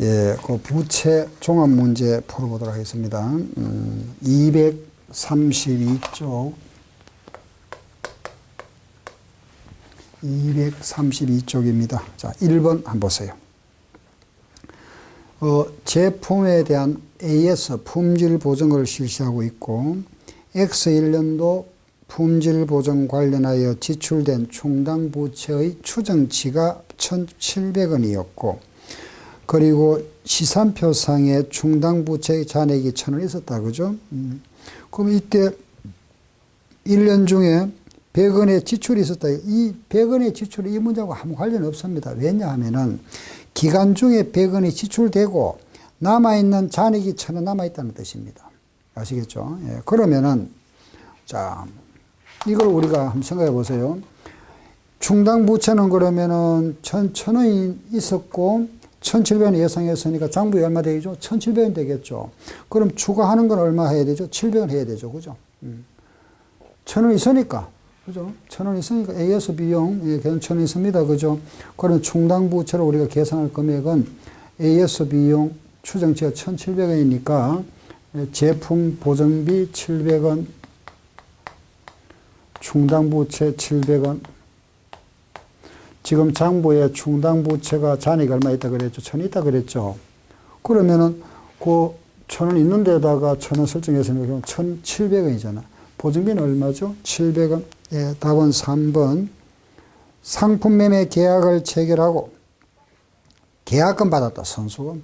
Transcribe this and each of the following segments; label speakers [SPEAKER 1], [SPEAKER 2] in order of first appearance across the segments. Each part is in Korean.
[SPEAKER 1] 예, 그 부채 종합 문제 풀어보도록 하겠습니다. 232쪽. 232쪽입니다. 자, 1번 한번 보세요. 제품에 대한 AS 품질 보증을 실시하고 있고, X1년도 품질 보증 관련하여 지출된 충당 부채의 추정치가 1,700원이었고, 그리고 시산표상에 충당 부채의 잔액이 1,000원 있었다. 그죠? 그럼 이때 1년 중에 100원의 지출이 있었다. 이 100원의 지출이 이 문제하고 아무 관련 없습니다. 왜냐하면은 기간 중에 100원이 지출되고 남아있는 잔액이 1,000원 남아있다는 뜻입니다. 아시겠죠? 예, 그러면은, 자, 이걸 우리가 한번 생각해 보세요. 충당 부채는 그러면은 1,000원이 있었고 1,700원 예상했으니까 장부에 얼마 되겠죠? 1,700원 되겠죠. 그럼 추가하는 건 얼마 해야 되죠? 700원 해야 되죠. 그죠? 1,000원 있으니까. 그죠? 1,000원 있으니까 AS 비용, 예, 1,000원 있습니다. 그죠? 그럼 충당 부채로 우리가 계산할 금액은 AS 비용 추정치가 1,700원이니까 제품 보증비 700원, 충당 부채 700원. 지금 장부에 충당 부채가 잔액이 얼마 있다 그랬죠? 1,000원 있다 그랬죠? 그러면은 그 1,000원 있는 데다가 1,000원 설정했으니까 1,700원이잖아. 보증비는 얼마죠? 700원. 예, 답은 3번. 상품 매매 계약을 체결하고 계약금 받았다. 선수금.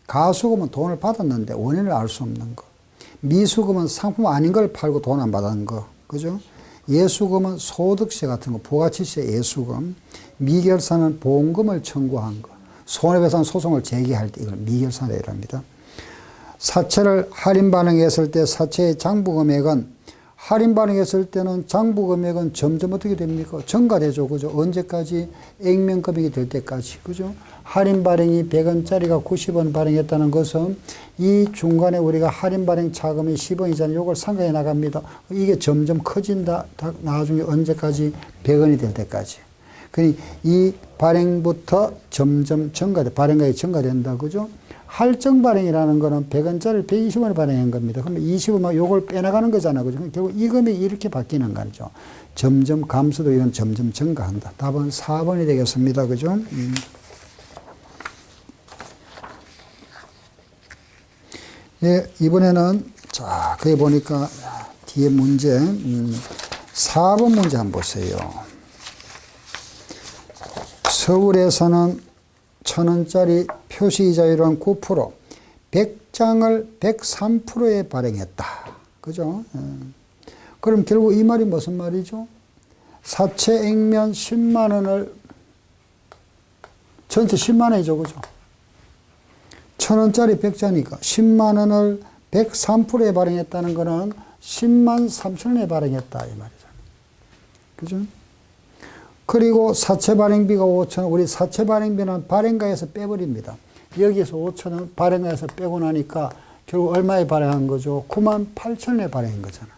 [SPEAKER 1] 가수금은 돈을 받았는데 원인을 알 수 없는 거. 미수금은 상품 아닌 걸 팔고 돈 안 받은 거. 그죠? 예수금은 소득세 같은 거, 부가치세 예수금. 미결사는 보험금을 청구한 거. 손해배상 소송을 제기할 때 이걸 미결사라고 합니다. 사채를 할인 반영했을 때 사채의 장부 금액은 할인 반영했을 때는 장부 금액은 점점 어떻게 됩니까? 증가되죠. 그죠? 언제까지? 액면 금액이 될 때까지. 그죠? 할인 발행이 100원짜리가 90원 발행했다는 것은 이 중간에 우리가 할인 발행 차금이 10원이잖아요. 이걸 상각해 나갑니다. 이게 점점 커진다. 나중에 언제까지? 100원이 될 때까지. 그러니 이 발행부터 점점 증가돼. 발행가액이 증가된다. 그죠? 할증 발행이라는 거는 100원짜리를 120원에 발행한 겁니다. 그러면 20원만 요걸 빼나가는 거잖아. 그죠? 결국 이 금액이 이렇게 바뀌는 거죠. 점점 감소도 이건 점점 증가한다. 답은 4번이 되겠습니다. 그죠? 예, 이번에는, 자, 거기 보니까 뒤에 문제, 4번 문제 한번 보세요. 서울에서는 1,000원짜리 표시이자율은 9%, 100장을 103%에 발행했다. 그죠? 그럼 결국 이 말이 무슨 말이죠? 사채 액면 10만 원을, 전체 10만 원이죠. 그죠? 1,000원짜리 100장이니까 10만 원을 103%에 발행했다는 거는 10만 3천원에 발행했다. 이 말이죠. 그죠? 그리고 사채 발행비가 5,000원, 우리 사채 발행비는 발행가에서 빼버립니다. 여기에서 5,000원 발행가에서 빼고 나니까 결국 얼마에 발행한 거죠? 9만 8천원에 발행한 거잖아.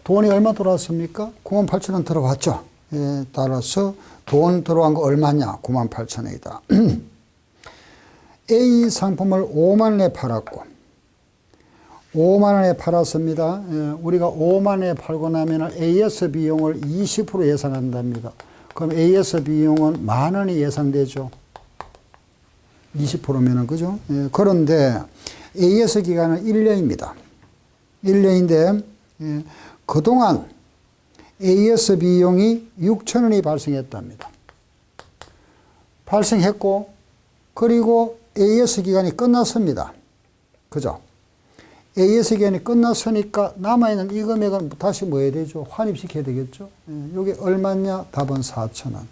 [SPEAKER 1] 돈이 얼마 들어왔습니까? 9만 8천원 들어왔죠. 예, 따라서 돈 들어간 거 얼마냐? 9만 8천원이다. A 상품을 5만 원에 팔았고 5만 원에 팔았습니다. 예, 우리가 5만 원에 팔고 나면 AS 비용을 20% 예상한답니다. 그럼 AS 비용은 만 원이 예상되죠. 20%면은, 그죠? 예, 그런데 AS 기간은 1년입니다. 1년인데, 예, 그동안 AS 비용이 6,000원이 발생했답니다. 발생했고, 그리고 AS 기간이 끝났습니다. 그죠? AS 기간이 끝났으니까 남아있는 이 금액은 다시 뭐 해야 되죠? 환입시켜야 되겠죠? 이게 얼마냐? 답은 4,000원.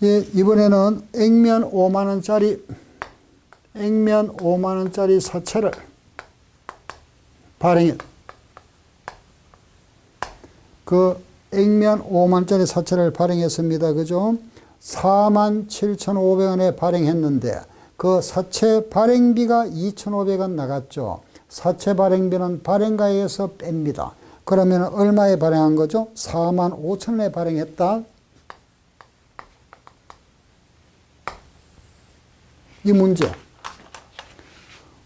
[SPEAKER 1] 예, 이번에는 액면 5만원짜리 사채를 발행해. 그 액면 5만원짜리 사채를 발행했습니다. 그죠? 47,500원에 발행했는데 그 사채 발행비가 2,500원 나갔죠. 사채 발행비는 발행가에서 뺍니다. 그러면 얼마에 발행한 거죠? 45,000원에 발행했다. 이 문제.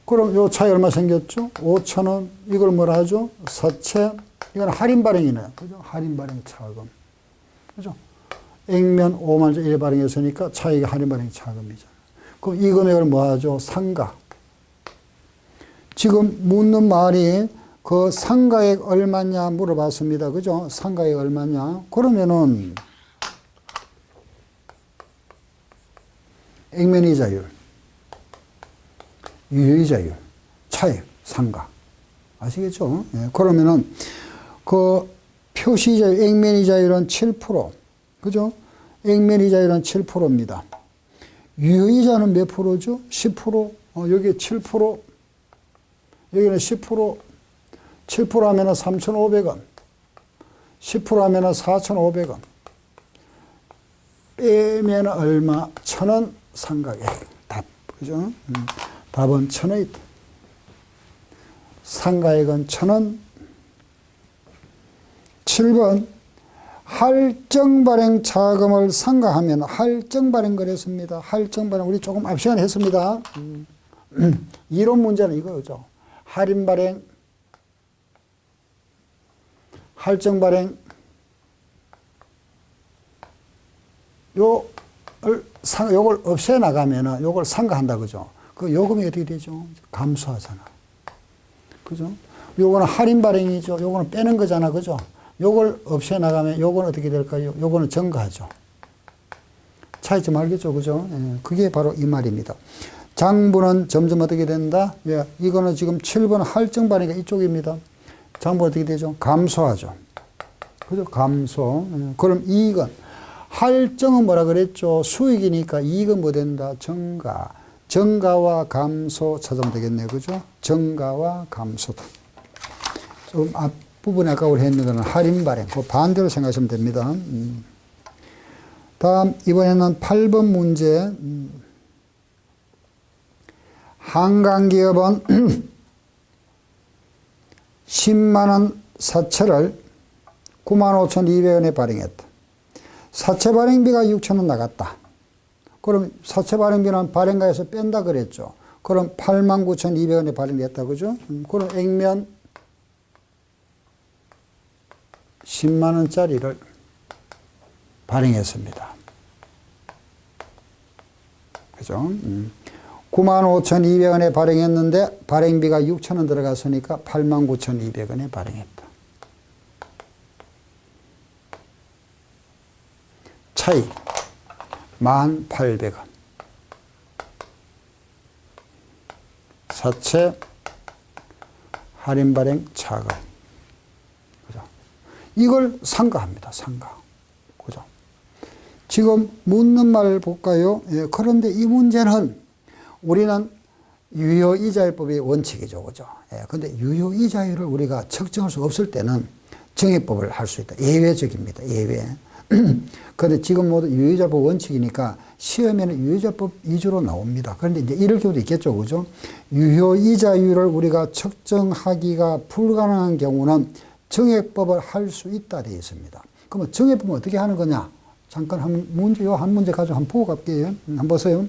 [SPEAKER 1] 그럼 요 차이 얼마 생겼죠? 5,000원. 이걸 뭐라 하죠? 사채. 이건 할인 발행이네요. 그죠? 할인 발행 차금. 그죠? 액면 5만 원 1 발행했으니까 차익이 할인 발행 차금이잖아요. 그럼 이 금액을 뭐 하죠? 상가. 지금 묻는 말이 그 상가액 얼마냐 물어봤습니다. 그죠? 상가액 얼마냐? 그러면은 액면이자율, 유효이자율, 차액, 상가. 아시겠죠? 예, 그러면은 그 표시이자율, 액면이자율은 7%. 그죠? 액면이자율은 7%입니다. 유효이자는 몇 프로죠? 10%. 여기 7%. 여기는 10%. 7% 하면은 3,500원. 10% 하면은 4,500원. 빼면 얼마? 1,000원 상가액. 답. 그죠? 답은 1,000원이다. 상가액은 1,000원. 7번. 할증발행 자금을 상가하면 할증발행 그랬습니다. 할증발행 우리 조금 앞 시간에 했습니다. 이론 문제는 이거죠. 할인발행, 할증발행, 요걸 없애 나가면은 요걸 상가한다 그죠? 그 요금이 어떻게 되죠? 감소하잖아. 그죠? 요거는 할인발행이죠. 요거는 빼는 거잖아. 그죠? 요걸 없애 나가면 요거는 어떻게 될까요? 요거는 증가하죠. 차이점 알겠죠? 그죠? 예, 그게 바로 이 말입니다. 장부는 점점 어떻게 된다? 예, 이거는 지금 7번 할증발행이 이쪽입니다. 장부 어떻게 되죠? 감소하죠. 그죠? 감소. 예, 그럼 이익은? 할증은 뭐라 그랬죠? 수익이니까 이익은 뭐 된다? 증가. 증가와 감소 찾으면 되겠네요. 그죠? 증가와 감소다. 좀 앞부분에 아까 우리 했는 거는 할인 발행. 그 반대로 생각하시면 됩니다. 다음, 이번에는 8번 문제. 한강기업은 10만원 사채를 95,200원에 발행했다. 사채 발행비가 6,000원 나갔다. 그럼 사채 발행비는 발행가에서 뺀다 그랬죠. 그럼 89,200원에 발행됐다. 그죠? 그럼 액면 10만원짜리를 발행했습니다. 그죠? 95,200원에 발행했는데 발행비가 6,000원 들어갔으니까 89,200원에 발행했다. 차이 1,800원. 사채 할인 발행 차금. 그죠? 이걸 상가합니다. 상가. 그죠? 지금 묻는 말을 볼까요? 예, 그런데 이 문제는 우리는 유효이자율법의 원칙이죠. 그죠? 예, 근데 유효이자율을 우리가 측정할 수 없을 때는 정액법을 할 수 있다. 예외적입니다. 예외. 그런데 지금 모두 유효이자법 원칙이니까 시험에는 유효이자법 위주로 나옵니다. 그런데 이제 이럴 경우도 있겠죠. 그죠? 유효이자율을 우리가 측정하기가 불가능한 경우는 정액법을 할 수 있다 되어 있습니다. 그러면 정액법은 어떻게 하는 거냐? 잠깐 한 문제 가지고 한번 보고 갈게요. 한번 보세요.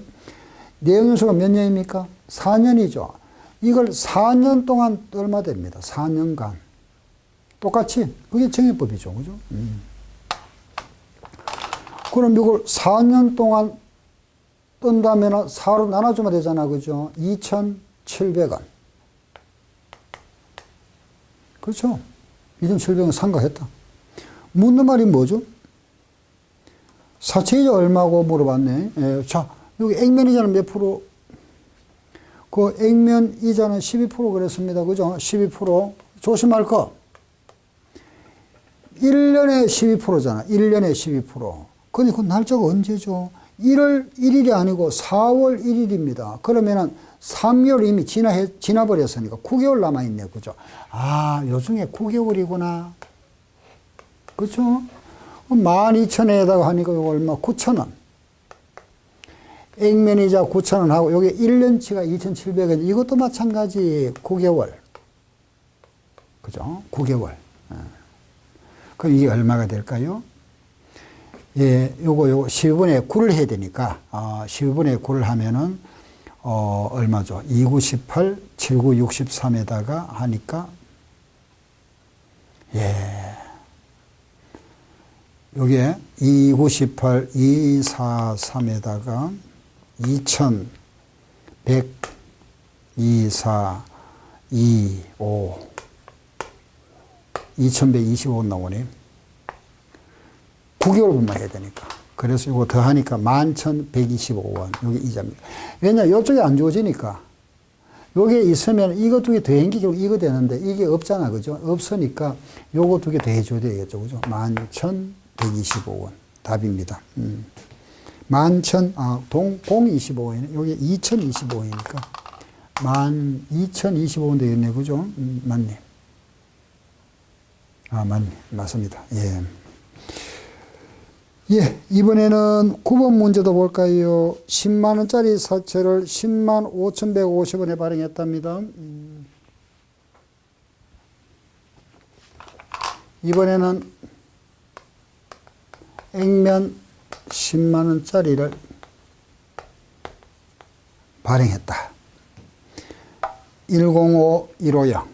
[SPEAKER 1] 내용연수가 몇 년입니까? 4년이죠. 이걸 4년 동안 얼마 됩니다. 4년간. 똑같이. 그게 정액법이죠. 그죠? 그럼 이걸 4년 동안 뜬다면 4로 나눠주면 되잖아. 그죠? 2,700원. 그렇죠? 2,700원 상가했다. 묻는 말이 뭐죠? 사채이자 얼마고 물어봤네. 예, 자, 여기 액면이자는 몇 프로? 그 액면이자는 12% 그랬습니다. 그죠? 12%. 조심할 거. 1년에 12%잖아. 1년에 12%. 근데 그 날짜가 언제죠? 1월 1일이 아니고 4월 1일입니다. 그러면은 3개월 이미 지나버렸으니까 9개월 남아있네. 그죠? 아, 요 중에 9개월이구나. 그죠? 12,000원에다가 하니까 이거 얼마? 9,000원. 액면이자 9,000원 하고, 여기 1년치가 2,700원. 이것도 마찬가지 9개월. 그죠? 9개월. 그럼 이게 얼마가 될까요? 예, 요거 12분의 9를 해야 되니까, 12분의 9를 하면은 얼마죠? 2918, 7963에다가 하니까, 예. 요게 2918, 243에다가 2100, 24, 25, 2125 나오네. 9개월분만 해야 되니까. 그래서 이거 더 하니까 11,125원. 이게 이자입니다. 왜냐, 이쪽에 안 주어지니까. 요게 있으면 이거 두 개 더 행기고 이거 되는데 이게 없잖아. 그죠? 없으니까 요거 두 개 더 해줘야 되겠죠. 그죠? 11,125원. 답입니다. 0.25원이네. 요게 2,025원이니까. 12,025원 되겠네. 그죠? 맞네. 맞네. 맞습니다. 예. 예, 이번에는 9번 문제도 볼까요? 10만원짜리 사채를 105,150원에 발행했답니다. 이번에는 액면 10만원짜리를 발행했다. 105150.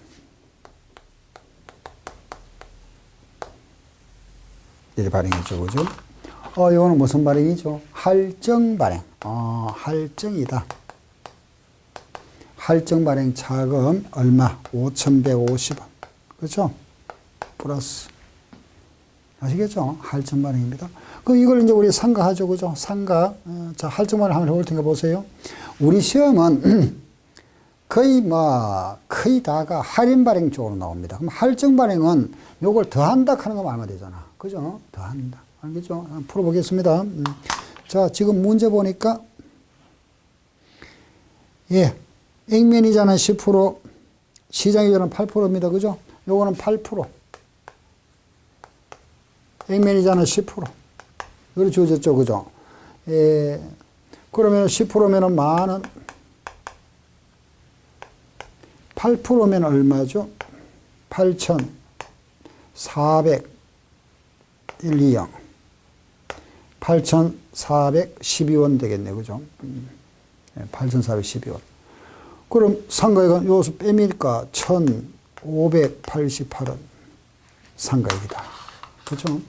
[SPEAKER 1] 이렇게 발행했죠. 그죠? 이거는 무슨 발행이죠? 할증 발행. 할증이다. 할증 발행 차금 얼마? 5,150원. 그렇죠? 플러스. 아시겠죠? 할증 발행입니다. 그럼 이걸 이제 우리 상가하죠. 그죠? 상가. 자, 할증 발행 한번 해볼 테니까 보세요. 우리 시험은 거의 다가 할인 발행 쪽으로 나옵니다. 그럼 할증 발행은 요걸 더한다 하는 거만 알면 되잖아. 그죠? 더한다. 알겠죠? 한번 풀어보겠습니다. 자, 지금 문제 보니까, 예, 액면이자는 10%, 시장이자는 8%입니다. 그죠? 요거는 8%. 액면이자는 10%. 이걸 주어졌죠. 그죠? 예, 그러면 10%면은 만원. 8%면 얼마죠? 8,420. 8,412원 되겠네. 그죠? 8,412원. 그럼 상가액은 여기서 빼니까 1,588원 상가액이다. 그죠?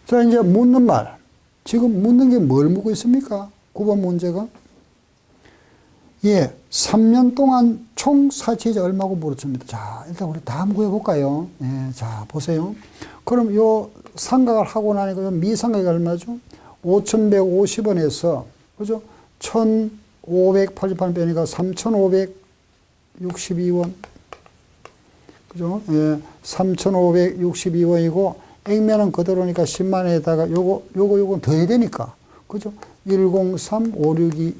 [SPEAKER 1] 자, 이제 묻는 말. 지금 묻는 게 뭘 묻고 있습니까? 9번 문제가. 예, 3년 동안 총 사채이자 얼마고 물었습니다. 자, 일단 우리 다 한번 구해볼까요? 예, 자, 보세요. 그럼 요 상각을 하고 나니까 미상각이 얼마죠? 5,150원에서, 그죠? 1,588 빼니까 3,562원. 그죠? 예, 3,562원이고, 액면은 그대로니까 10만원에다가 요거 더 해야 되니까. 그죠? 103562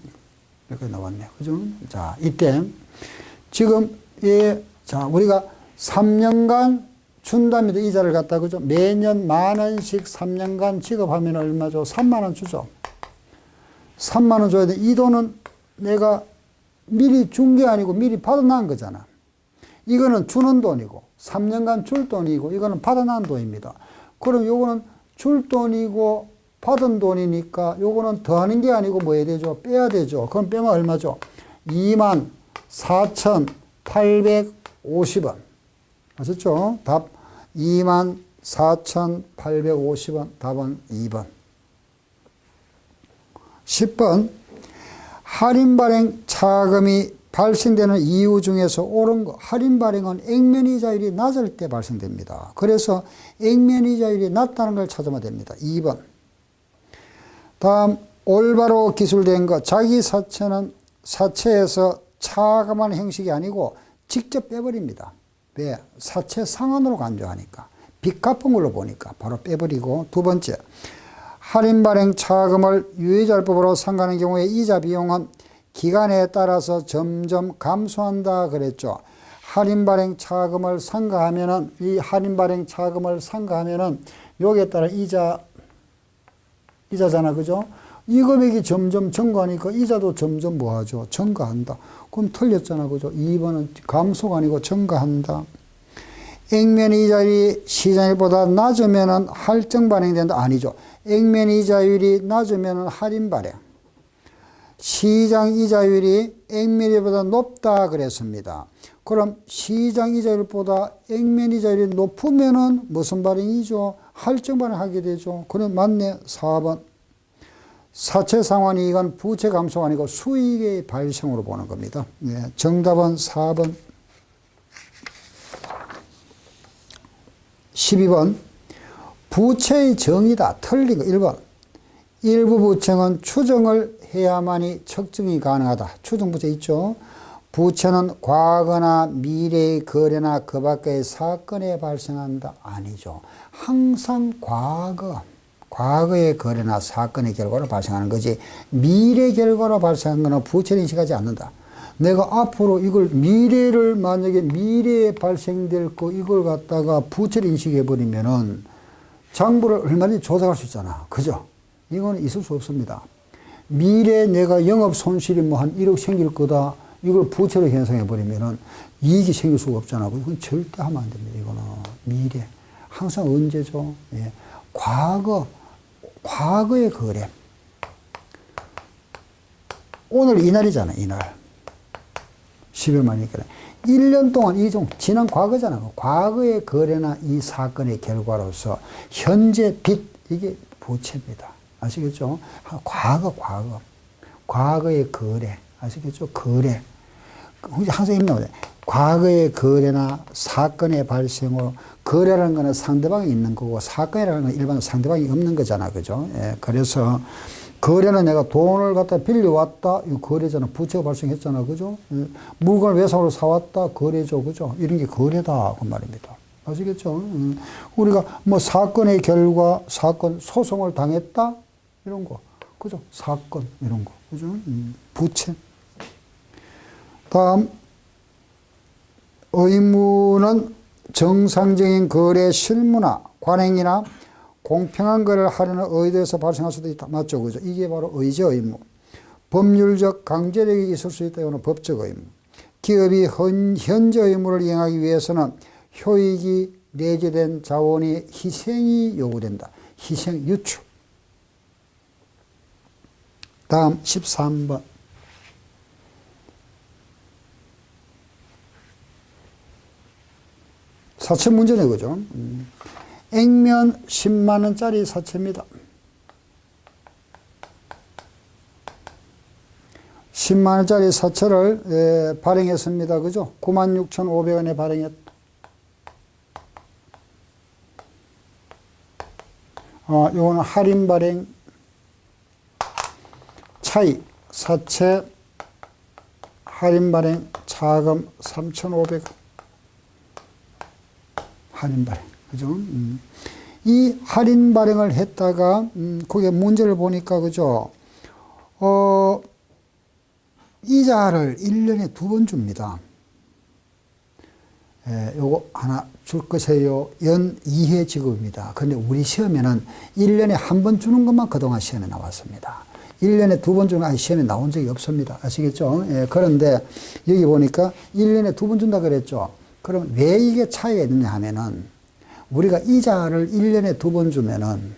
[SPEAKER 1] 이렇게 나왔네요. 그죠? 자, 이때, 지금, 자, 우리가 3년간 준답니다. 이자를 갖다, 그죠? 매년 10,000원씩 3년간 지급하면 얼마죠? 3만원 주죠. 3만원 줘야 돼. 이 돈은 내가 미리 준 게 아니고 미리 받아난 거잖아. 이거는 주는 돈이고, 3년간 줄 돈이고, 이거는 받아난 돈입니다. 그럼 요거는 줄 돈이고, 받은 돈이니까 요거는 더하는 게 아니고 뭐 해야 되죠? 빼야 되죠. 그럼 빼면 얼마죠? 24,850원. 아셨죠? 답 24,850원. 답은 2번. 10번. 할인 발행 차금이 발생되는 이유 중에서 옳은 거. 할인 발행은 액면이자율이 낮을 때 발생됩니다. 그래서 액면이자율이 낮다는 걸 찾으면 됩니다. 2번. 다음, 올바로 기술된 것. 자기 사채는 사채에서 차감하는 형식이 아니고 직접 빼버립니다. 왜? 사채 상환으로 간주하니까. 빚 갚은 걸로 보니까 바로 빼버리고. 두 번째, 할인 발행 차금을 유의자율법으로 상가하는 경우에 이자 비용은 기간에 따라서 점점 감소한다 그랬죠. 할인 발행 차금을 상가하면은, 이 할인 발행 차금을 상가하면은 여기에 따라 이자잖아. 그죠? 이 금액이 점점 증가하니까 이자도 점점 뭐하죠? 증가한다. 그럼 틀렸잖아. 그죠? 2번은 감소가 아니고 증가한다. 액면 이자율이 시장일보다 낮으면은 할증 발행된다. 아니죠. 액면 이자율이 낮으면은 할인 발행. 시장 이자율이 액면이자율보다 높다 그랬습니다. 그럼 시장 이자율보다 액면 이자율이 높으면은 무슨 발행이죠? 할증 발행하게 되죠. 그럼 맞네. 4번. 사채 상환이 이건 부채 감소가 아니고 수익의 발생으로 보는 겁니다. 네, 정답은 4번. 12번. 부채의 정의다. 틀리고 1번. 일부 부채는 추정을 해야만이 측정이 가능하다. 추정 부채 있죠. 부채는 과거나 미래의 거래나 그 밖의 사건에 발생한다. 아니죠. 항상 과거의 거래나 사건의 결과로 발생하는 거지 미래 결과로 발생한 거는 부채를 인식하지 않는다. 내가 앞으로 이걸 미래를 만약에 미래에 발생될 거 이걸 갖다가 부채를 인식해 버리면은 장부를 얼마든지 조작할 수 있잖아. 그죠? 이건 있을 수 없습니다. 미래에 내가 영업 손실이 뭐 한 1억 생길 거다. 이걸 부채로 형성해 버리면은 이익이 생길 수가 없잖아. 그건 절대 하면 안 됩니다. 이거는 미래. 항상 언제죠? 예. 과거의 거래. 오늘 이날이잖아, 이날. 10일 만이니까. 1년 동안 지난 과거잖아. 과거의 거래나 이 사건의 결과로서 현재 빚, 이게 부채입니다. 아시겠죠? 과거의 거래. 아시겠죠? 거래. 항상 입력하죠. 과거의 거래나 사건의 발생으로 거래라는 거는 상대방이 있는 거고 사건이라는 건 일반 상대방이 없는 거잖아. 그죠? 예, 그래서 거래는 내가 돈을 갖다 빌려왔다. 이거 거래잖아. 부채가 발생했잖아. 그죠? 예, 물건을 외상으로 사왔다. 거래죠. 그죠? 이런 게 거래다. 그 말입니다. 아시겠죠? 우리가 뭐 사건의 결과, 소송을 당했다. 이런 거. 그죠? 사건, 이런 거. 그죠? 부채. 다음, 의무는 정상적인 거래 실무나 관행이나 공평한 거래를 하려는 의도에서 발생할 수도 있다. 맞죠? 그죠? 이게 바로 의제 의무. 법률적 강제력이 있을 수 있다. 이거는 법적 의무. 기업이 현재 의무를 이행하기 위해서는 효익이 내재된 자원의 희생이 요구된다. 희생 유추. 다음 13번. 사채 문제네, 그죠? 액면 10만원짜리 사채입니다. 10만원짜리 사채를 발행했습니다. 그죠? 96,500원에 발행했다. 요거는 할인 발행 차이, 사채 할인 발행 차금 3,500원. 할인 발행. 그죠? 이 할인 발행을 했다가, 거기에 문제를 보니까, 그죠? 이자를 1년에 2번 줍니다. 요거 하나 줄 것이에요. 연 2회 지급입니다. 근데 우리 시험에는 1년에 한 번 주는 것만 그동안 시험에 나왔습니다. 1년에 2번 주는 거 시험에 나온 적이 없습니다. 아시겠죠? 그런데 여기 보니까 1년에 2번 준다 그랬죠? 그럼 왜 이게 차이가 있느냐 하면은 우리가 이자를 1년에 2번 주면은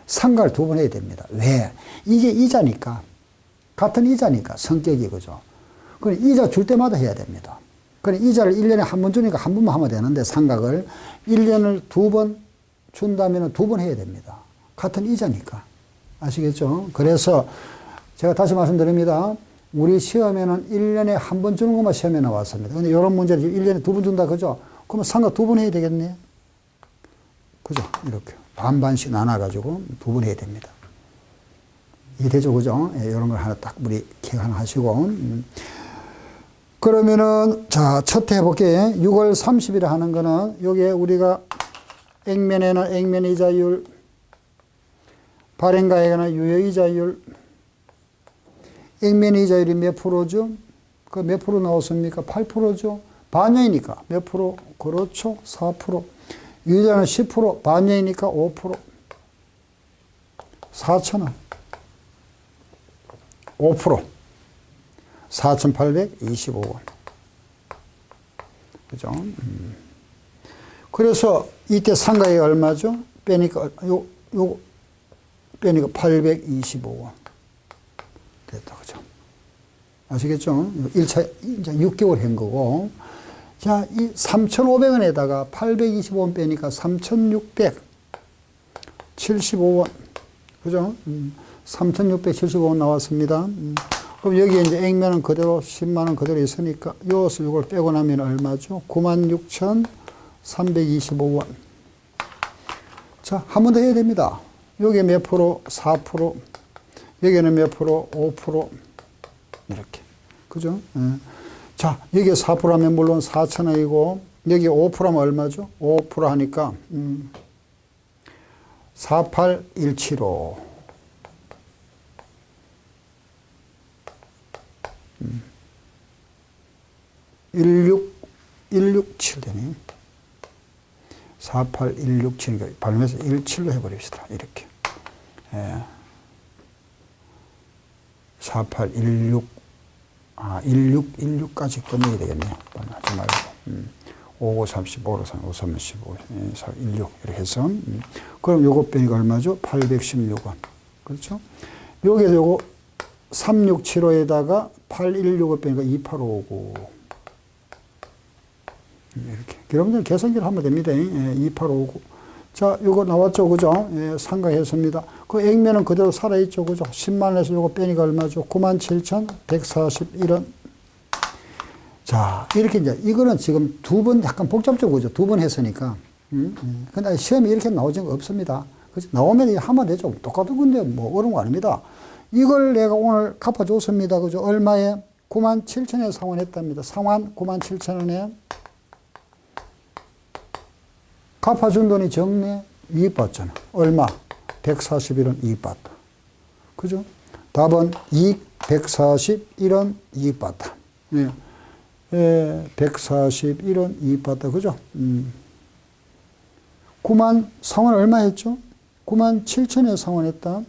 [SPEAKER 1] 상가를 2번 해야 됩니다. 왜? 이게 이자니까. 같은 이자니까 성격이 그죠. 그럼 이자 줄 때마다 해야 됩니다. 그럼 이자를 1년에 한 번 주니까 한 번만 하면 되는데 상각을 1년을 2번 준다면 2번 해야 됩니다. 같은 이자니까. 아시겠죠? 그래서 제가 다시 말씀드립니다. 우리 시험에는 1년에 한 번 주는 것만 시험에 나왔습니다. 근데 이런 문제를 1년에 2번 준다, 그죠? 그러면 상가 2번 해야 되겠네. 그죠? 이렇게. 반반씩 나눠가지고 2번 해야 됩니다. 이해되죠? 그죠? 이런 걸 하나 딱 우리 기억 하나 하시고. 그러면은, 자, 첫 해 해볼게요. 6월 30일에 하는 거는, 여기에 우리가 액면에는 액면이자율, 발행가액에는 유효이자율, 액면이자율이 몇 프로죠? 그 몇 프로 나왔습니까? 8%죠? 반년이니까 몇 프로? 그렇죠? 4%. 유효자는 10%, 반년이니까 5%. 4,000원. 5%. 4,825원. 그죠? 그래서 이때 상가액이 얼마죠? 빼니까, 빼니까 825원. 됐다. 그죠? 아시겠죠? 1차 이제 6개월 한 거고. 자, 이 3,500원에다가 825원 빼니까 3,675원. 그죠? 3,675원 나왔습니다. 그럼 여기에 이제 액면은 그대로 10만원 그대로 있으니까 요것을 이걸 빼고 나면 얼마죠? 96,325원. 자, 한 번 더 해야 됩니다. 여기에 몇 프로? 4%. 여기는 몇 프로? 5%. 이렇게. 그죠? 자, 여기에 4% 하면 물론 4,000원이고, 여기 5% 하면 얼마죠? 5% 하니까, 48175. 16167 되네. 48167. 발음해서 17로 해버립시다. 이렇게. 1616까지 끝내야 되겠네요. 하지 말고. 5, 30, 5, 3, 5, 3, 15, 4, 16. 이렇게 해서. 그럼 요거 빼니까 얼마죠? 816원. 그렇죠? 여기서 요거 3675에다가 816을 빼니까 2859. 이렇게. 여러분들 계산기를 하면 됩니다. 2859. 자, 요거 나왔죠? 그죠? 예, 상가했습니다. 그 액면은 그대로 살아있죠? 그죠? 10만원에서 요거 빼니까 얼마죠? 97,141원. 자, 이렇게 이제, 이거는 지금 두 번 약간 복잡죠? 그죠? 두 번 했으니까. 근데 시험이 이렇게 나오진 없습니다. 그죠? 나오면 하면 되죠. 똑같은 건데 뭐 어려운 거 아닙니다. 이걸 내가 오늘 갚아줬습니다. 그죠? 얼마에? 97,000원에 상환했답니다. 상환 97,000원에. 갚아준 돈이 적네? 이익 받잖아. 얼마? 141원 이익 받다. 그죠? 답은 이익 141원 이익 받다. 예. 141원 이익 받다. 그죠? 9만 상환 얼마 했죠? 97,000에 상환했다.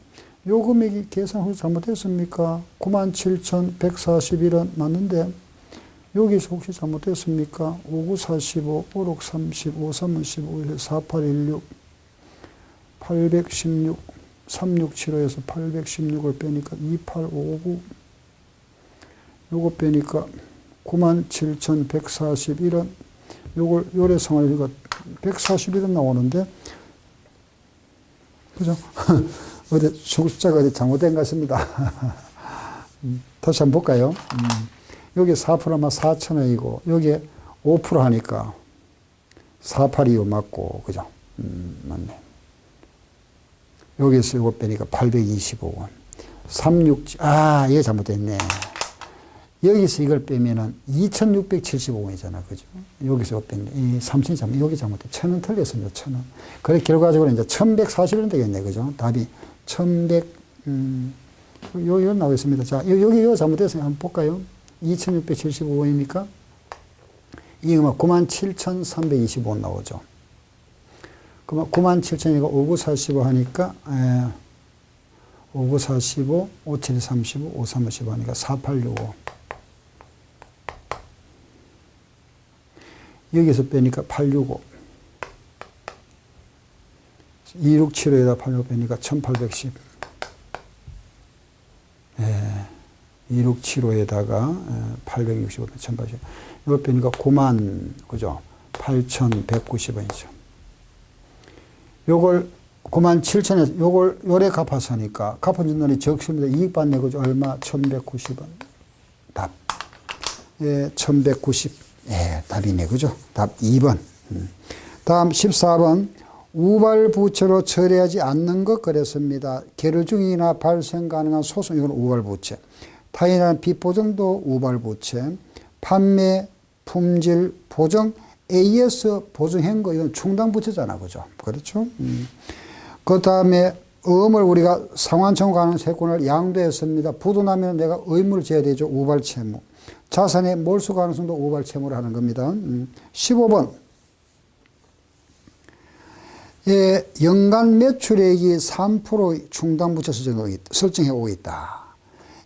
[SPEAKER 1] 요 금액이 계산 혹시 잘못됐습니까? 97,141원 맞는데 여기서 혹시 잘못됐습니까? 5945, 5630, 5315, 4816, 816, 3675에서 816을 빼니까 2859, 요거 빼니까 97,141원, 요걸, 요래 상환이니까 141원 나오는데, 그죠? 어디, 숫자가 어디 잘못된 것 같습니다. 다시 한번 볼까요? 여기 4%면 4,000원이고, 여기 5% 하니까 482요 맞고, 그죠? 맞네. 여기서 이거 빼니까 825원. 이게 잘못됐네. 여기서 이걸 빼면은 2,675원이잖아. 그죠? 여기서 이거 뺐네. 이 3,000이 잘못, 여기 잘못돼. 1,000원 틀렸습니다. 1,000원. 그래, 결과적으로 이제 1,140원 되겠네. 그죠? 답이 1,100, 여기 나와 있습니다. 자, 여기 이거 잘못됐어요. 한번 볼까요? 2,675원이니까 이게 뭐 97,325원 나오죠. 그러면 97,000이니까 5945 하니까 5945, 5735, 5315 하니까 4865. 여기서 빼니까 865. 2675에다 865 빼니까 1810. 2675에다가 865, 1810. 이거 빼니까 9만, 그죠? 8,190원이죠. 요걸 97,000에서 요걸 요래 갚아서 하니까 갚아준 돈이 적습니다. 이익 받네, 그죠? 얼마? 1,190원. 답. 1,190. 답이네, 그죠? 답 2번. 다음 14번. 우발부채로 처리하지 않는 것 그랬습니다. 계류 중이나 발생 가능한 소송, 이건 우발부채. 타인한 비보정도 우발부채. 판매, 품질, 보정, AS 보증행거, 이건 충당부채잖아. 그죠? 그렇죠? 그 다음에 음을 우리가 상환 청구하는 세권을 양도했습니다. 부도나면 내가 의무를 져야 되죠. 우발채무. 자산의 몰수 가능성도 우발채무를 하는 겁니다. 15번. 연간 매출액이 3% 충당부채 설정해 오고 있다.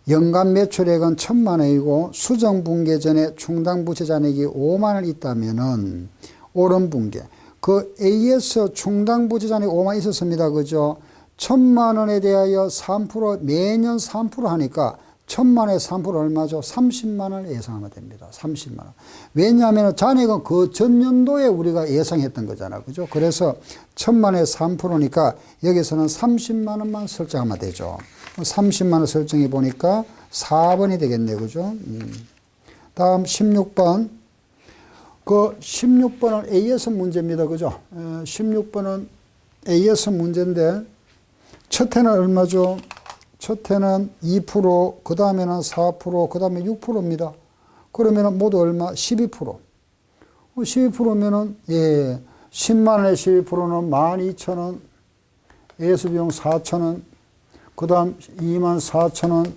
[SPEAKER 1] 연간 매출액은 1,000만 원이고 수정분계 전에 충당부채 잔액이 5만 원 있다면은 오른분계. 그 AS 충당부채 잔액 5만 원 있었습니다. 그죠? 1,000만 원에 대하여 3% 매년 3% 하니까 천만의 3% 얼마죠? 30만 원을 예상하면 됩니다. 30만 원. 왜냐하면 잔액은 그 전년도에 우리가 예상했던 거잖아. 그죠? 그래서 천만의 3%니까 여기서는 30만 원만 설정하면 되죠. 30만 원 설정해 보니까 4번이 되겠네. 그죠? 다음 16번. 그 16번은 AS 문제입니다. 그죠? 16번은 AS 문제인데 첫 해는 얼마죠? 첫 해는 2%, 그 다음에는 4%, 그 다음에 6%입니다. 그러면 모두 얼마? 12%. 12%면은, 예, 10만원에 12%는 12,000원, AS 비용 4,000원, 그 다음 24,000원,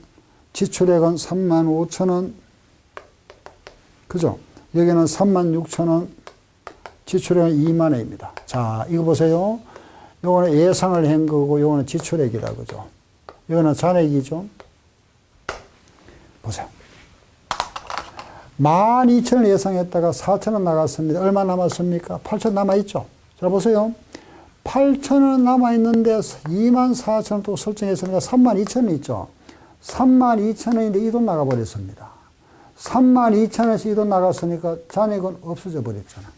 [SPEAKER 1] 지출액은 35,000원, 그죠? 여기는 36,000원, 지출액은 2만원입니다. 자, 이거 보세요. 요거는 예상을 한 거고, 요거는 지출액이다. 그죠? 이거는 잔액이죠. 보세요. 12,000원 예상했다가 4,000원 나갔습니다. 얼마 남았습니까? 8,000원 남아있죠. 자, 보세요. 8,000원 남아있는데 24,000원 또 설정했으니까 32,000원 있죠. 32,000원인데 이 돈 나가버렸습니다. 32,000원에서 이 돈 나갔으니까 잔액은 없어져 버렸잖아.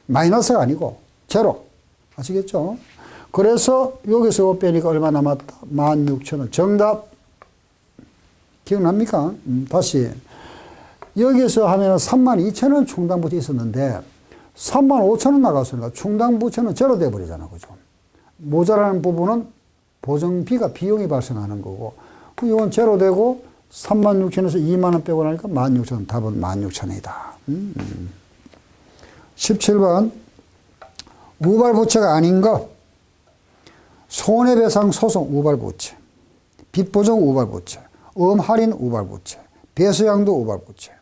[SPEAKER 1] 마이너스가 아니고 제로. 아시겠죠? 그래서 여기서 빼니까 얼마 남았다? 16,000원. 정답 기억납니까? 다시 여기서 하면 32,000원 충당부채 있었는데 35,000원 나갔으니까 충당부채는 제로 돼버리잖아. 그죠? 모자라는 부분은 보증비가 비용이 발생하는 거고 이건 제로 되고 36,000원에서 2만원 빼고 나니까 16,000원. 답은 16,000원이다. 17번 우발부채가 아닌 거 손해배상 소송 우발부채, 빚보정 우발부채, 음할인 우발부채, 배수양도 우발부채.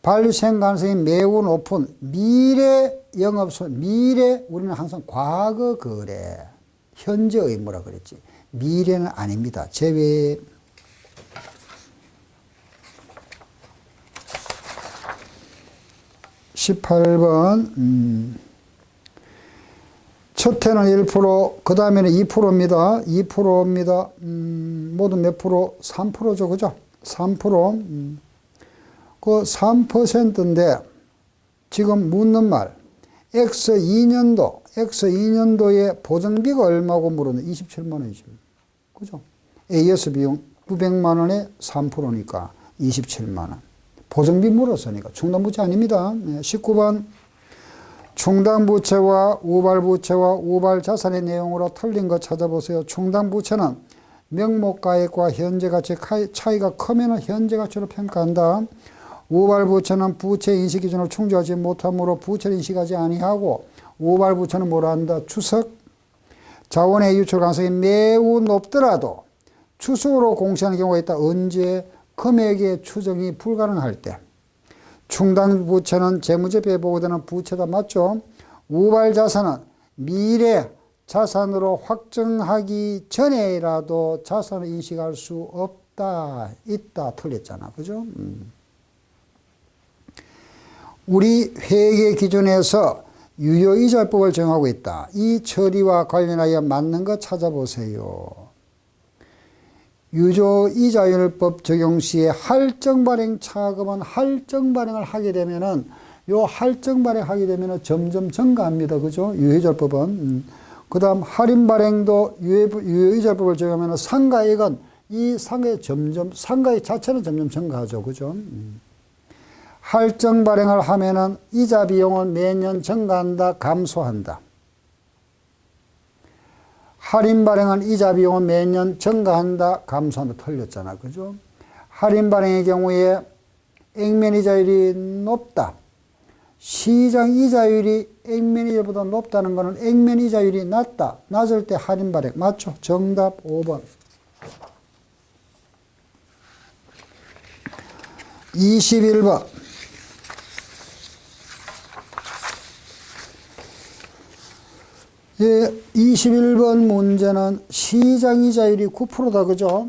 [SPEAKER 1] 발생 가능성이 매우 높은 미래 영업손, 미래 우리는 항상 과거 거래, 현재 의무라 그랬지. 미래는 아닙니다. 제외. (18번) 첫 해는 1%, 그 다음에는 2%입니다. 2%입니다. 모두 몇 프로? 3%죠. 그죠? 3%. 그 3%인데, 지금 묻는 말, X2년도에 보증비가 얼마고 물었는데 27만원이죠. 그죠? AS 비용 900만원에 3%니까 27만원. 보증비 물었으니까 충당부채 아닙니다. 19번. 충당부채와 우발부채와 우발자산의 내용으로 틀린 거 찾아보세요. 충당부채는 명목가액과 현재가치 차이가 크면 현재가치로 평가한다. 우발부채는 부채인식 기준을 충족하지 못하므로 부채를 인식하지 아니하고 우발부채는 뭐라 한다? 추석. 자원의 유출 가능성이 매우 높더라도 추석으로 공시하는 경우가 있다. 언제? 금액의 추정이 불가능할 때. 충당부채는 재무제표에 보고되는 부채다. 맞죠? 우발자산은 미래 자산으로 확정하기 전에라도 자산을 인식할 수 없다. 있다. 틀렸잖아. 그죠? 우리 회계 기준에서 유효이자법을 정하고 있다. 이 처리와 관련하여 맞는 거 찾아보세요. 유효이자율법 적용 시에 할증 발행 차금은 할증 발행을 하게 되면은 요 할증 발행하게 되면은 점점 증가합니다. 그죠? 유효이자율법은. 그 다음 할인 발행도 유효이자율법을 적용하면 상가액은 이 상가액 자체는 점점 증가하죠. 그죠? 할증 발행을 하면은 이자 비용은 매년 증가한다, 감소한다. 할인 발행은 이자 비용은 매년 증가한다, 감소한다. 틀렸잖아. 그죠? 할인 발행의 경우에 액면 이자율이 높다. 시장 이자율이 액면 이자율보다 높다는 것은 액면 이자율이 낮다. 낮을 때 할인 발행. 맞죠? 정답 5번. 21번. 예, 21번 문제는 시장이자율이 9%다. 그죠?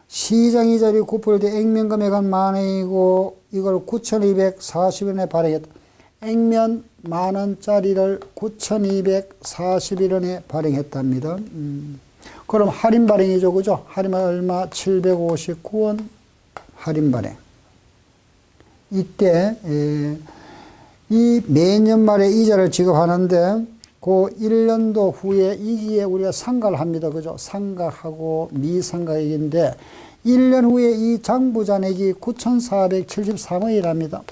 [SPEAKER 1] 시장이자율이 9%대 액면금액은 만원이고 이걸 9,240원에 발행했다. 액면 만원짜리를 9,241원에 발행했답니다. 그럼 할인 발행이죠. 그죠? 할인 얼마? 759원 할인 발행. 이때, 이 매년 말에 이자를 지급하는데, 그 1년도 후에 이기에 우리가 상각을 합니다. 그죠? 상각하고 미상각액인데, 1년 후에 이 장부잔액이 9,473원이랍니다.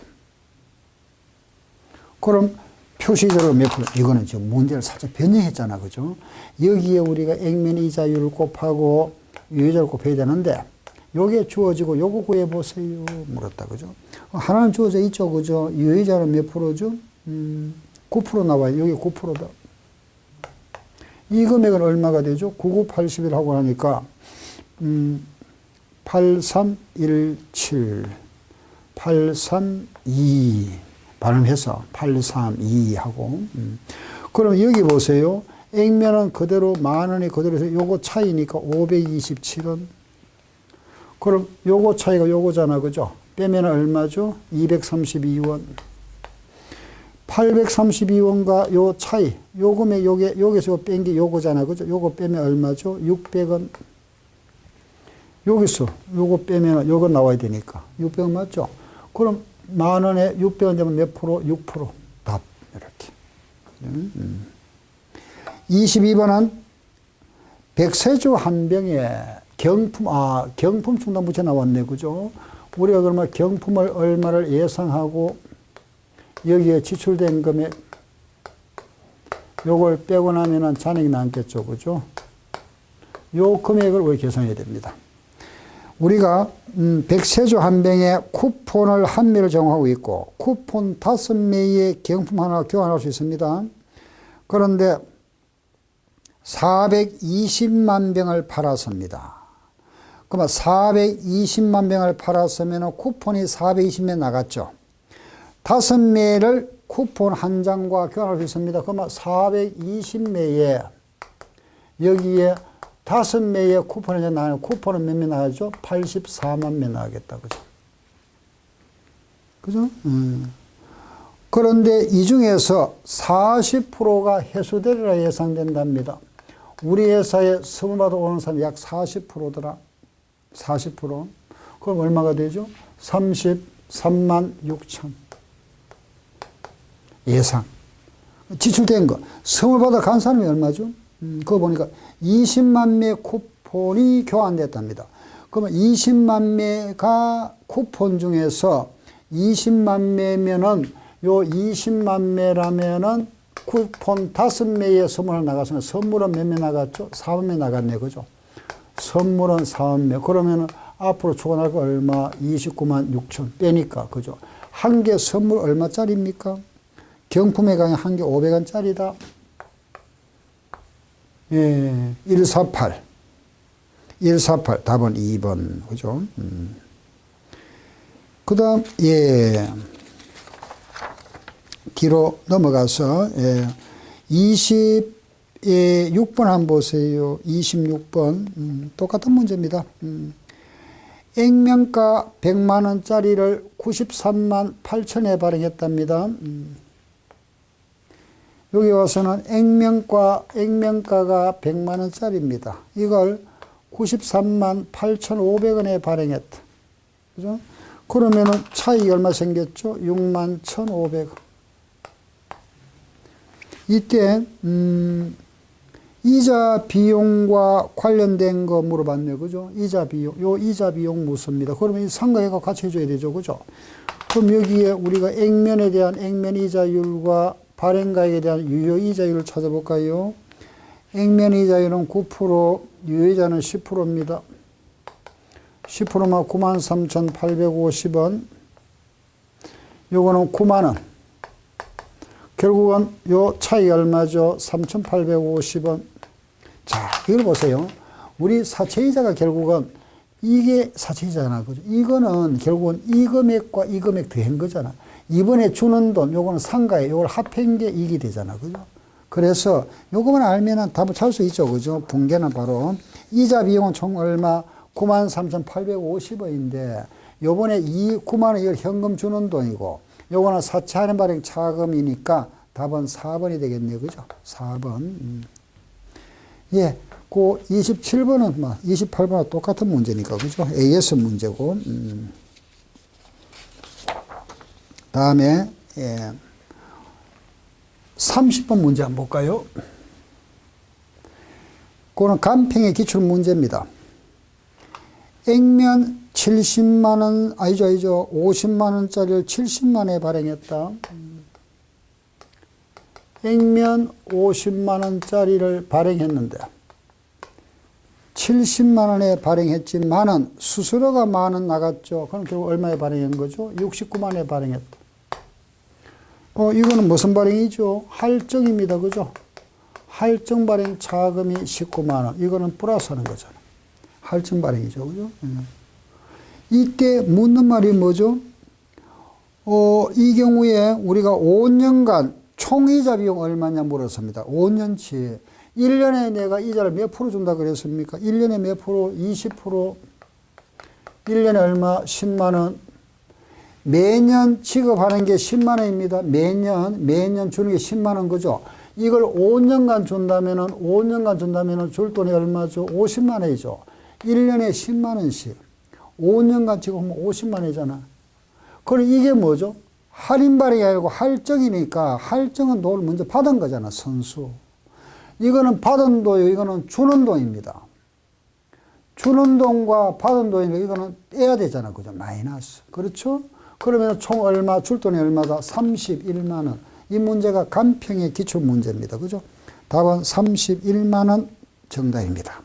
[SPEAKER 1] 그럼 표시대로 몇 프로? 이거는 지금 문제를 살짝 변형했잖아. 그죠? 여기에 우리가 액면 이자율을 곱하고 유효자를 곱해야 되는데, 요게 주어지고 요거 구해보세요. 물었다. 그죠? 하나는 주어져 있죠. 그죠? 유효자는 몇 프로죠? 9% 나와요. 여기 9%다. 이 금액은 얼마가 되죠? 9981 하고 나니까, 8317, 832 발음해서 832 하고. 그럼 여기 보세요. 액면은 그대로 만원이 그대로 해서 요거 차이니까 527원. 그럼 요거 차이가 요거잖아. 그죠? 빼면 얼마죠? 232원. 832원과 요 차이, 요 금액, 여기서 뺀 게 요거잖아. 그죠? 요거 빼면 얼마죠? 600원. 여기서 요거 빼면 요거 나와야 되니까. 600원 맞죠? 그럼 만원에 600원 되면 몇 프로? 6%. 답. 이렇게. 22번은 백세주 한 병에 경품 충당부채 나왔네. 그죠? 우리가 그러면 경품을 얼마를 예상하고 여기에 지출된 금액 요걸 빼고 나면은 잔액이 남겠죠. 그죠? 요 금액을 우리 계산해야 됩니다. 우리가 백세주 한 병에 쿠폰을 한 매를 정하고 있고 쿠폰 5매에 경품 하나 교환할 수 있습니다. 그런데 420만 병을 팔았습니다. 그러면 420만 병을 팔았으면 쿠폰이 420매 나갔죠. 5매를 쿠폰 한 장과 교환할 수 있습니다. 그러면 420매에 여기에 5매에 쿠폰이 나가요. 쿠폰은 몇 매 나가죠? 84만 매 나가겠다. 그죠? 그죠? 그런데 이 중에서 40%가 해소되리라 예상된답니다. 우리 회사에 선물 받아 오는 사람이 약 40%더라. 40%. 그럼 얼마가 되죠? 33만 6천. 예상. 지출된 거. 선물 받아 간 사람이 얼마죠? 그거 보니까 20만 매 쿠폰이 교환됐답니다. 그러면 20만 매가 쿠폰 중에서 20만 매면은 요 20만 매라면은 쿠폰 5매에 선물을 나갔으면 선물은 몇 매 나갔죠? 4매 나갔네. 그죠? 선물은 4매. 그러면은 앞으로 추가날 거 얼마? 29만 6천 빼니까. 그죠? 한 개 선물 얼마짜리입니까? 경품에 가면 한 개 500원짜리다. 예, 148. 148. 답은 2번. 그죠? 그 다음, 예. 뒤로 넘어가서, 예. 26번 한번 보세요. 26번. 똑같은 문제입니다. 액면가 100만원짜리를 93만 8천에 발행했답니다. 여기 와서는 액면가가 100만원짜리입니다. 이걸 93만 8,500원에 발행했다. 그죠? 그러면은 차이 얼마 생겼죠? 6만 1,500원. 이때, 이자 비용과 관련된 거 물어봤네요. 그죠? 이자 비용. 요 이자 비용 묻습니다. 그러면 이 상가액과 같이 해줘야 되죠. 그죠? 그럼 여기에 우리가 액면에 대한 액면 이자율과 발행가액에 대한 유효 이자율을 찾아볼까요? 액면 이자율은 9%, 유효이자는 10%입니다. 10%면 93,850원. 요거는 9만원. 결국은 요 차이 얼마죠? 3,850원. 자, 이걸 보세요. 우리 사채이자가 결국은 이게 사채이자잖아. 그죠? 이거는 결국은 이 금액과 이 금액 더한 거잖아. 이번에 주는 돈, 요거는 상가에 요걸 합한 게 이익이 되잖아. 그죠? 그래서 요거만 알면은 답을 찾을 수 있죠. 그죠? 분계는 바로 이자 비용은 총 얼마? 93,850원인데 요번에 이 9만원 이걸 현금 주는 돈이고 요거는 사채 할인 발행 차금이니까 답은 4번이 되겠네요. 그죠? 4번. 예. 그 27번은 뭐 28번과 똑같은 문제니까 그죠? AS 문제고. 다음에 30번 문제 한번 볼까요? 그거는 간평의 기출 문제입니다. 액면 70만 원, 아니죠. 50만 원짜리를 70만 원에 발행했다. 액면 50만 원짜리를 발행했는데 70만 원에 발행했지만은 수수료가 만 원 나갔죠. 그럼 결국 얼마에 발행한 거죠? 69만 원에 발행했다. 이거는 무슨 발행이죠? 할증입니다. 그죠? 할증 발행 차금이 19만 원. 이거는 플러스하는 거잖아. 할증 발행이죠. 그죠? 이때 묻는 말이 뭐죠? 이 경우에 우리가 5년간 총이자 비용 얼마냐 물었습니다. 5년치. 1년에 내가 이자를 몇 프로 준다 그랬습니까? 1년에 몇 프로? 20%. 1년에 얼마? 10만 원. 매년 지급하는 게 10만 원입니다. 매년 주는 게 10만 원 그죠? 이걸 5년간 준다면은 줄 돈이 얼마죠? 50만 원이죠. 1년에 10만 원씩. 5년간 지급하면 50만 원이잖아. 그럼 이게 뭐죠? 할인 발행이 아니고 할증이니까 할증은 돈을 먼저 받은 거잖아, 선수. 이거는 받은 돈이고 이거는 주는 돈입니다. 주는 돈과 받은 돈이니까 이거는 떼야 되잖아, 그죠? 마이너스. 그렇죠? 그러면 총 얼마, 줄 돈이 얼마다? 31만 원. 이 문제가 간평의 기출 문제입니다. 그죠? 답은 31만 원 정답입니다.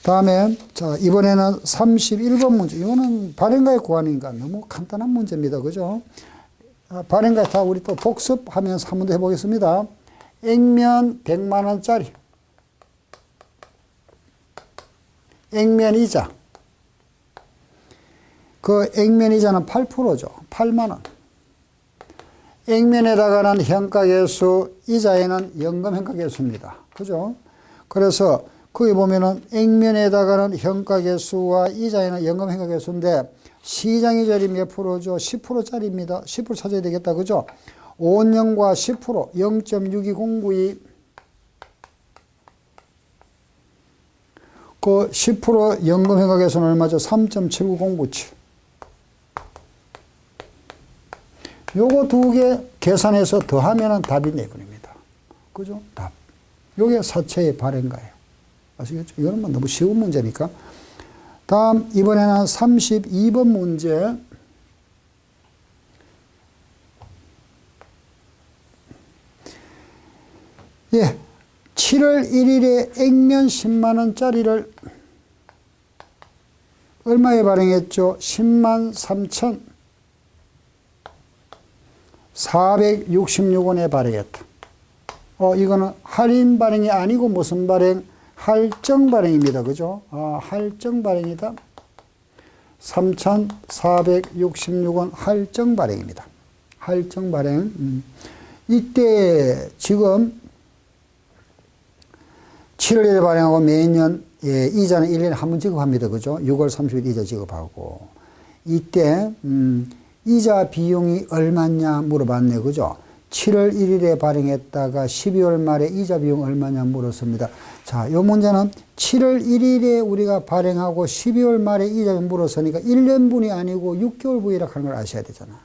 [SPEAKER 1] 다음에, 자, 이번에는 31번 문제. 이거는 발행가액 구하니까 너무 간단한 문제입니다. 그죠? 발행가액 다 우리 또 복습하면서 한 번 더 해보겠습니다. 액면 100만 원짜리. 액면 이자. 그 액면 이자는 8%죠. 8만 원. 액면에다가는 현가계수, 이자에는 연금 현가계수입니다. 그죠? 그래서 거기 보면은 액면에다가는 현가계수와 이자에는 연금 현가계수인데 시장이자리 몇 프로죠? 10%짜리입니다. 10% 찾아야 되겠다. 그죠? 5년과 10%, 0.62092. 그 10% 연금 현가계수는 얼마죠? 3.79097. 요거 두 개 계산해서 더하면은 답이 4번입니다. 그죠? 답. 요게 사채의 발행가예요. 아시겠죠? 이거는 뭐 너무 쉬운 문제니까. 다음, 이번에는 32번 문제. 예. 7월 1일에 액면 10만 원짜리를 얼마에 발행했죠? 10만 3,466원에 발행했다. 이거는 할인 발행이 아니고 무슨 발행? 할증 발행입니다. 그죠? 할증 발행이다. 3,466원 할증 발행입니다. 할증 발행. 이때 지금 7월에 발행하고 매년 이자는 1년에 한 번 지급합니다. 그죠? 6월 30일 이자 지급하고. 이때 이자 비용이 얼마냐 물어봤네요. 그죠? 7월 1일에 발행했다가 12월 말에 이자 비용 얼마냐 물었습니다. 자, 이 문제는 7월 1일에 우리가 발행하고 12월 말에 이자 비용 물었으니까 1년분이 아니고 6개월분이라고 하는 걸 아셔야 되잖아.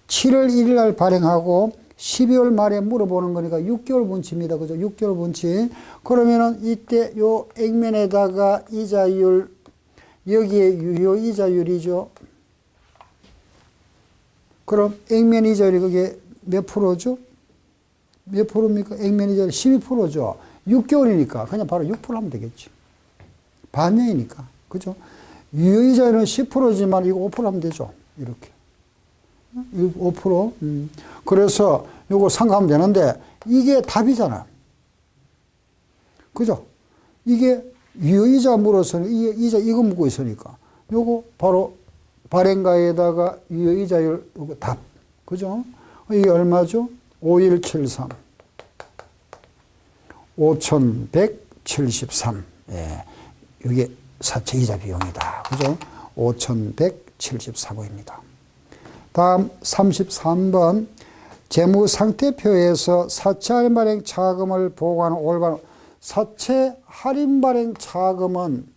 [SPEAKER 1] 7월 1일 날 발행하고 12월 말에 물어보는 거니까 6개월 분치입니다. 그죠? 6개월 분치. 그러면은 이때 요 액면에다가 이자율, 여기에 유효 이자율이죠. 그럼 액면 이자율이 그게 몇 프로죠? 몇 프로입니까? 액면 이자율 12%죠. 6개월이니까 그냥 바로 6% 하면 되겠지. 반년이니까. 그죠? 유효 이자율은 10%지만 이거 5% 하면 되죠. 이렇게. 5%. 그래서 요거 생각하면 되는데 이게 답이잖아. 그죠? 이게 유효이자 물어서는 이게 이자 이거 묻고 있으니까 요거 바로 발행가에다가 유효이자율 요거 답. 그죠? 이게 얼마죠? 5173. 5173. 예. 이게 사채이자 비용이다. 그죠? 5173호입니다. 다음 33번. 재무상태표에서 사채할 발행 차금을 보고하는 올바른 사채 할인 발행 차금은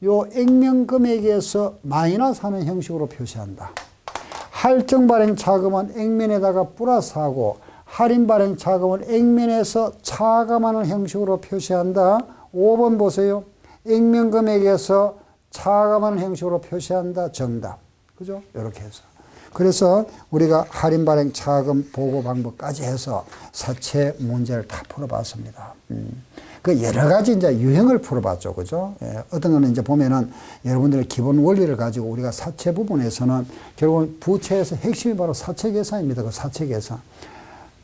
[SPEAKER 1] 요 액면 금액에서 마이너스 하는 형식으로 표시한다. 할증 발행 차금은 액면에다가 플러스하고 할인 발행 차금은 액면에서 차감하는 형식으로 표시한다. 5번 보세요. 액면 금액에서 차감하는 형식으로 표시한다. 정답. 그죠? 이렇게 해서. 그래서 우리가 할인 발행 차금 보고 방법까지 해서 사채 문제를 다 풀어봤습니다. 그 여러 가지 이제 유형을 풀어봤죠. 그죠? 예, 어떤 거는 이제 보면은 여러분들의 기본 원리를 가지고 우리가 사채 부분에서는 결국은 부채에서 핵심이 바로 사채 계산입니다. 그 사채 계산.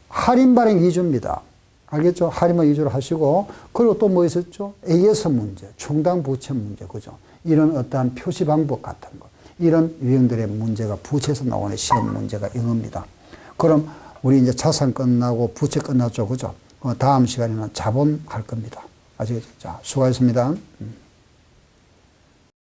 [SPEAKER 1] 할인 발행 위주입니다. 알겠죠? 할인만 위주로 하시고, 그리고 또 뭐 있었죠? AS 문제, 충당 부채 문제. 그죠? 이런 어떠한 표시 방법 같은 거. 이런 유형들의 문제가 부채에서 나오는 시험 문제가 이겁니다. 그럼 우리 이제 자산 끝나고 부채 끝났죠. 그죠? 다음 시간에는 자본 할 겁니다. 아시겠죠? 자, 수고하셨습니다.